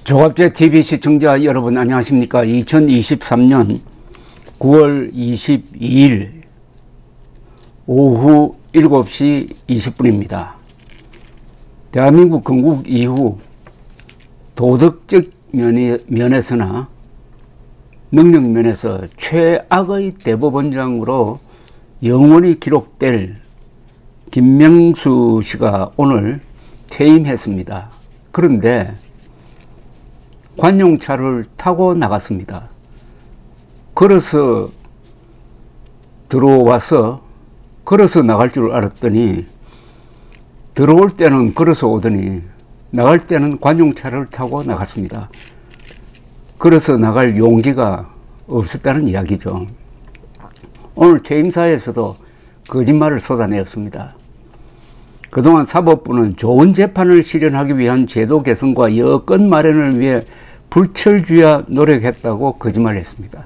조갑제 TV 시청자 여러분 안녕하십니까. 2023년 9월 22일 오후 7시 20분입니다. 대한민국 건국 이후 도덕적 면에서나 능력 면에서 최악의 대법원장으로 영원히 기록될 김명수 씨가 오늘 퇴임했습니다. 그런데 관용차를 타고 나갔습니다. 걸어서 들어와서 걸어서 나갈 줄 알았더니 들어올 때는 걸어서 오더니 나갈 때는 관용차를 타고 나갔습니다. 걸어서 나갈 용기가 없었다는 이야기죠. 오늘 퇴임사에서도 거짓말을 쏟아내었습니다. 그동안 사법부는 좋은 재판을 실현하기 위한 제도 개선과 여건 마련을 위해 불철주야 노력했다고 거짓말했습니다.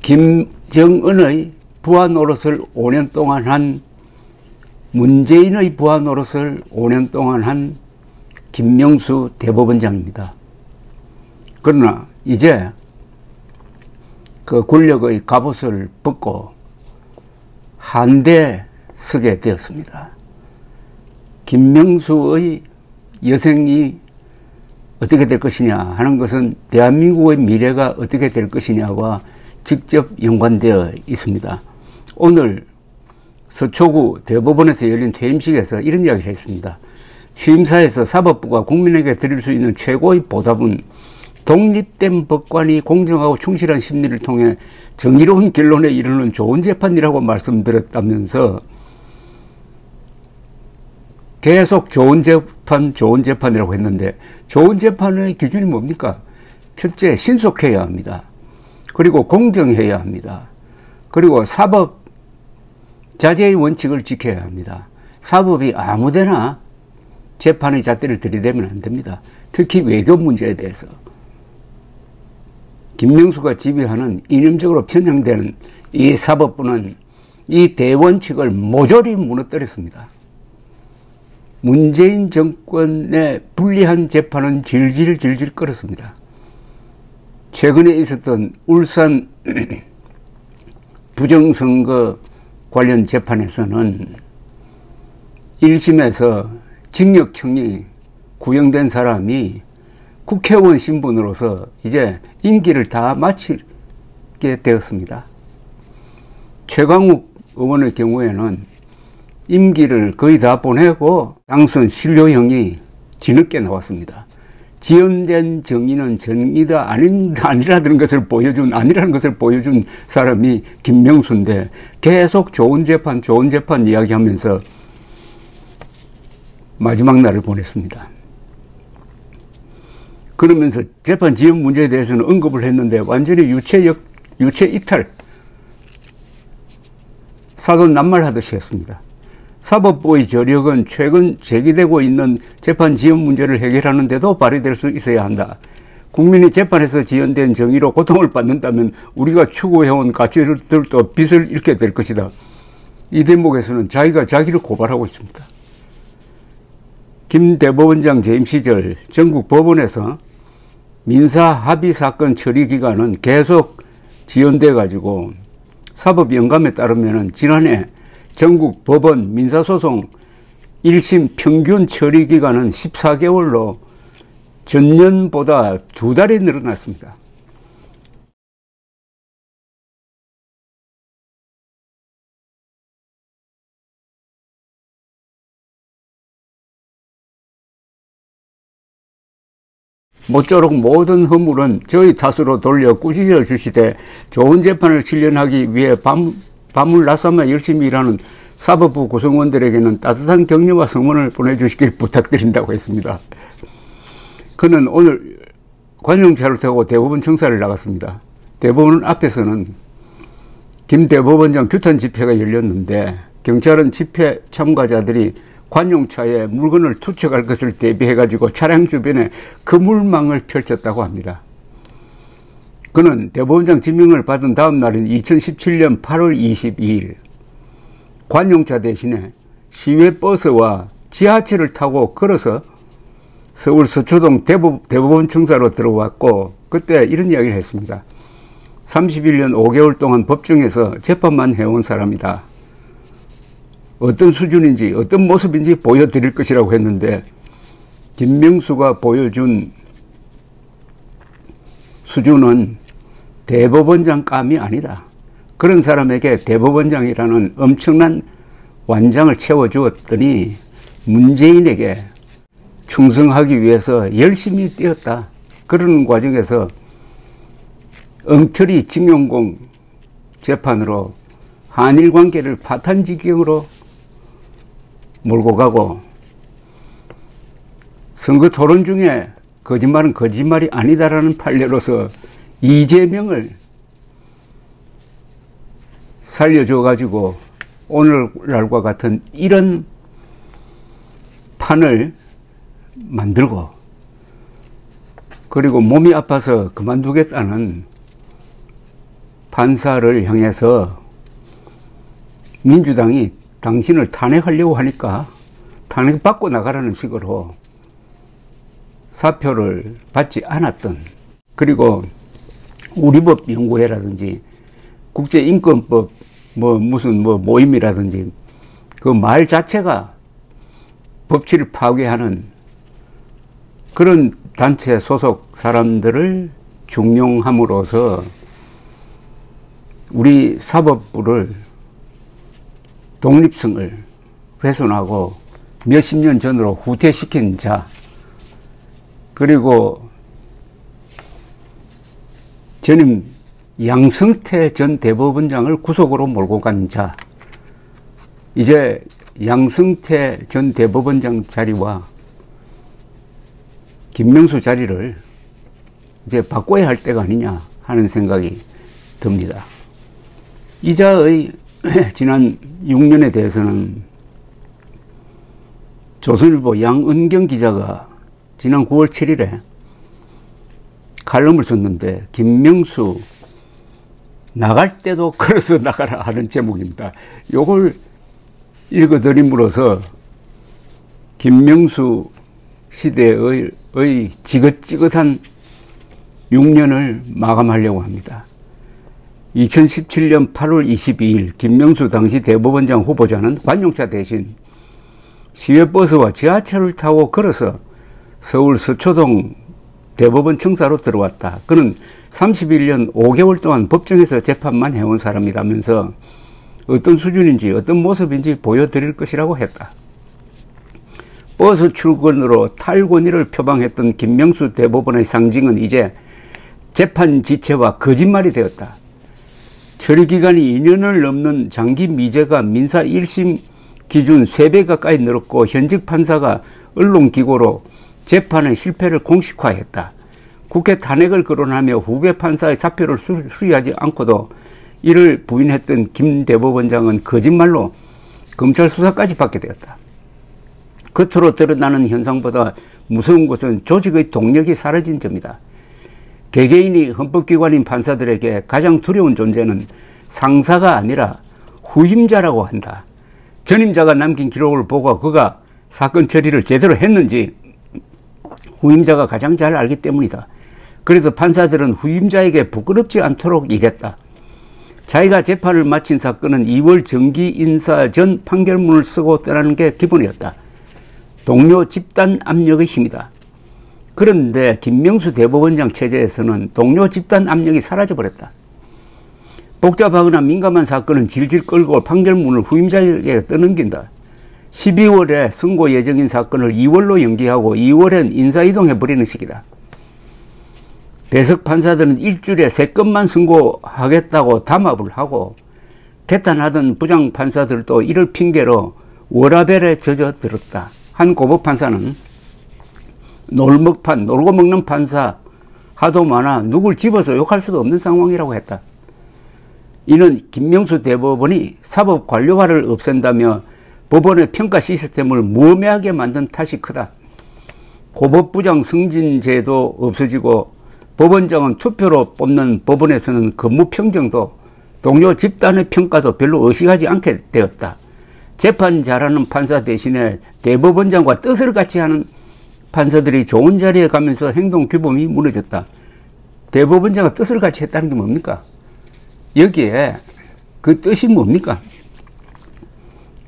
김정은의 부하 노릇을 5년 동안 한 문재인의 부하 노릇을 5년 동안 한 김명수 대법원장입니다. 그러나 이제 그 권력의 갑옷을 벗고 한데 서게 되었습니다. 김명수의 여생이 어떻게 될 것이냐 하는 것은 대한민국의 미래가 어떻게 될 것이냐와 직접 연관되어 있습니다. 오늘 서초구 대법원에서 열린 퇴임식에서 이런 이야기를 했습니다. 취임사에서 사법부가 국민에게 드릴 수 있는 최고의 보답은 독립된 법관이 공정하고 충실한 심리를 통해 정의로운 결론에 이르는 좋은 재판이라고 말씀드렸다면서 계속 좋은 재판이라고 했는데 좋은 재판의 기준이 뭡니까? 첫째, 신속해야 합니다. 그리고 공정해야 합니다. 그리고 사법 자제의 원칙을 지켜야 합니다. 사법이 아무데나 재판의 잣대를 들이대면 안 됩니다. 특히 외교 문제에 대해서. 김명수가 지휘하는 이념적으로 편향되는 이 사법부는 이 대원칙을 모조리 무너뜨렸습니다. 문재인 정권의 불리한 재판은 질질 끌었습니다. 최근에 있었던 울산 부정선거 관련 재판에서는 1심에서 징역형이 구형된 사람이 국회의원 신분으로서 이제 임기를 다 마치게 되었습니다. 최강욱 의원의 경우에는 임기를 거의 다 보내고 당선 실효형이 뒤늦게 나왔습니다. 지연된 정의는 정의가 아니라는 것을 보여준 사람이 김명수인데 계속 좋은 재판 이야기하면서 마지막 날을 보냈습니다. 그러면서 재판 지연 문제에 대해서는 언급을 했는데 완전히 유체 이탈, 사돈 낱말하듯이 했습니다. 사법부의 저력은 최근 제기되고 있는 재판 지연 문제를 해결하는 데도 발휘될 수 있어야 한다. 국민이 재판에서 지연된 정의로 고통을 받는다면 우리가 추구해온 가치들도 빚을 잃게 될 것이다. 이 대목에서는 자기가 자기를 고발하고 있습니다. 김 대법원장 재임 시절 전국 법원에서 민사 합의 사건 처리 기간은 계속 지연돼 가지고 사법 영감에 따르면 지난해 전국 법원 민사소송 1심 평균 처리 기간은 14개월로 전년보다 2달이 늘어났습니다. 모쪼록 모든 허물은 저희 탓으로 돌려 꾸짖어 주시되 좋은 재판을 실현하기 위해 밤을 낮삼아 열심히 일하는 사법부 구성원들에게는 따뜻한 격려와 성원을 보내주시길 부탁드린다고 했습니다. 그는 오늘 관용차를 타고 대법원 청사를 나갔습니다. 대법원 앞에서는 김 대법원장 규탄 집회가 열렸는데 경찰은 집회 참가자들이 관용차에 물건을 투척할 것을 대비해 가지고 차량 주변에 그물망을 펼쳤다고 합니다. 그는 대법원장 지명을 받은 다음 날인 2017년 8월 22일 관용차 대신에 시외버스와 지하철을 타고 걸어서 서울 서초동 대법원 청사로 들어왔고, 그때 이런 이야기를 했습니다. 31년 5개월 동안 법정에서 재판만 해온 사람이다. 어떤 수준인지 어떤 모습인지 보여드릴 것이라고 했는데, 김명수가 보여준 수준은 대법원장감이 아니다. 그런 사람에게 대법원장이라는 엄청난 완장을 채워주었더니 문재인에게 충성하기 위해서 열심히 뛰었다. 그러는 과정에서 엉터리 징용공 재판으로 한일 관계를 파탄지경으로 몰고 가고, 선거 토론 중에 거짓말은 거짓말이 아니다라는 판례로서 이재명을 살려줘가지고 오늘날과 같은 이런 판을 만들고, 그리고 몸이 아파서 그만두겠다는 판사를 향해서 민주당이 당신을 탄핵하려고 하니까 탄핵받고 나가라는 식으로 사표를 받지 않았던, 그리고 우리법 연구회라든지 국제인권법 무슨 모임이라든지 그 말 자체가 법치를 파괴하는 그런 단체 소속 사람들을 중용함으로써 우리 사법부를 독립성을 훼손하고 몇십 년 전으로 후퇴시킨 자, 그리고 전임 양승태 전 대법원장을 구속으로 몰고 간 자, 이제 양승태 전 대법원장 자리와 김명수 자리를 이제 바꿔야 할 때가 아니냐 하는 생각이 듭니다. 이자의 지난 6년에 대해서는 조선일보 양은경 기자가 지난 9월 7일에 칼럼을 썼는데, 김명수 나갈 때도 걸어서 나가라 하는 제목입니다. 요걸 읽어드림으로써 김명수 시대의 지긋지긋한 6년을 마감하려고 합니다. 2017년 8월 22일 김명수 당시 대법원장 후보자는 관용차 대신 시외버스와 지하철을 타고 걸어서 서울 서초동 대법원 청사로 들어왔다. 그는 31년 5개월 동안 법정에서 재판만 해온 사람이라면서 어떤 수준인지 어떤 모습인지 보여드릴 것이라고 했다. 버스 출근으로 탈권위를 표방했던 김명수 대법원의 상징은 이제 재판 지체와 거짓말이 되었다. 처리기간이 2년을 넘는 장기 미제가 민사 1심 기준 3배 가까이 늘었고, 현직 판사가 언론기고로 재판의 실패를 공식화했다. 국회 탄핵을 거론하며 후배 판사의 사표를 수리하지 않고도 이를 부인했던 김 대법원장은 거짓말로 검찰 수사까지 받게 되었다. 겉으로 드러나는 현상보다 무서운 것은 조직의 동력이 사라진 점이다. 개개인이 헌법기관인 판사들에게 가장 두려운 존재는 상사가 아니라 후임자라고 한다. 전임자가 남긴 기록을 보고 그가 사건 처리를 제대로 했는지 후임자가 가장 잘 알기 때문이다. 그래서 판사들은 후임자에게 부끄럽지 않도록 일했다. 자기가 재판을 마친 사건은 2월 정기 인사 전 판결문을 쓰고 떠나는 게 기본이었다. 동료 집단 압력의 힘이다. 그런데 김명수 대법원장 체제에서는 동료 집단 압력이 사라져버렸다. 복잡하거나 민감한 사건은 질질 끌고 판결문을 후임자에게 떠넘긴다. 12월에 선고 예정인 사건을 2월로 연기하고 2월엔 인사이동해버리는 식이다. 배석 판사들은 일주일에 3건만 선고하겠다고 담합을 하고, 개탄하던 부장 판사들도 이를 핑계로 워라벨에 젖어들었다. 한 고법 판사는 놀고 먹는 판사 하도 많아 누굴 집어서 욕할 수도 없는 상황이라고 했다. 이는 김명수 대법원이 사법관료화를 없앤다며 법원의 평가 시스템을 무의미하게 만든 탓이 크다. 고법부장 승진제도 없어지고 법원장은 투표로 뽑는 법원에서는 근무 평정도 동료 집단의 평가도 별로 의식하지 않게 되었다. 재판 잘하는 판사 대신에 대법원장과 뜻을 같이 하는 판사들이 좋은 자리에 가면서 행동 규범이 무너졌다. 대법원장과 뜻을 같이 했다는 게 뭡니까? 여기에 그 뜻이 뭡니까?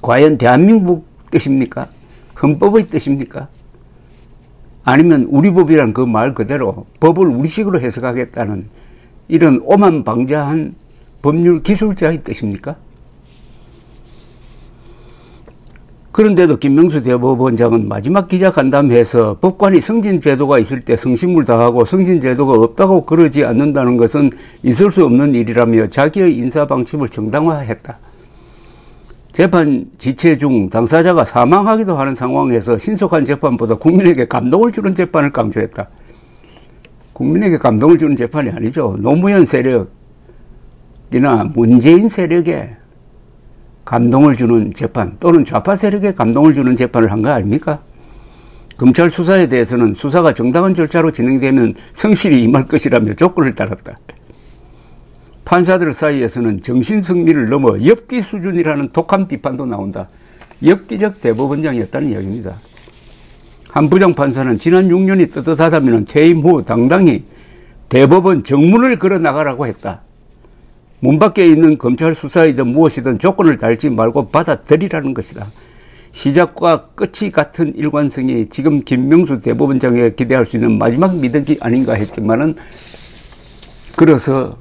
과연 대한민국 뜻입니까? 헌법의 뜻입니까? 아니면 우리 법이란 그 말 그대로 법을 우리식으로 해석하겠다는 이런 오만방자한 법률 기술자의 뜻입니까? 그런데도 김명수 대법원장은 마지막 기자간담회에서 법관이 승진제도가 있을 때 성심을 다하고 승진제도가 없다고 그러지 않는다는 것은 있을 수 없는 일이라며 자기의 인사방침을 정당화했다. 재판 지체 중 당사자가 사망하기도 하는 상황에서 신속한 재판보다 국민에게 감동을 주는 재판을 강조했다. 국민에게 감동을 주는 재판이 아니죠. 노무현 세력이나 문재인 세력에 감동을 주는 재판 또는 좌파 세력에 감동을 주는 재판을 한 거 아닙니까? 검찰 수사에 대해서는 수사가 정당한 절차로 진행되면 성실히 임할 것이라며 조건을 달았다. 판사들 사이에서는 정신승리를 넘어 엽기 수준이라는 독한 비판도 나온다. 엽기적 대법원장이었다는 이야기입니다. 한 부장판사는 지난 6년이 떳떳하다면 퇴임 후 당당히 대법원 정문을 걸어 나가라고 했다. 문 밖에 있는 검찰 수사이든 무엇이든 조건을 달지 말고 받아들이라는 것이다. 시작과 끝이 같은 일관성이 지금 김명수 대법원장에 기대할 수 있는 마지막 미덕이 아닌가 했지만은 그래서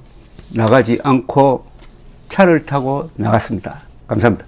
나가지 않고 차를 타고 나갔습니다. 감사합니다.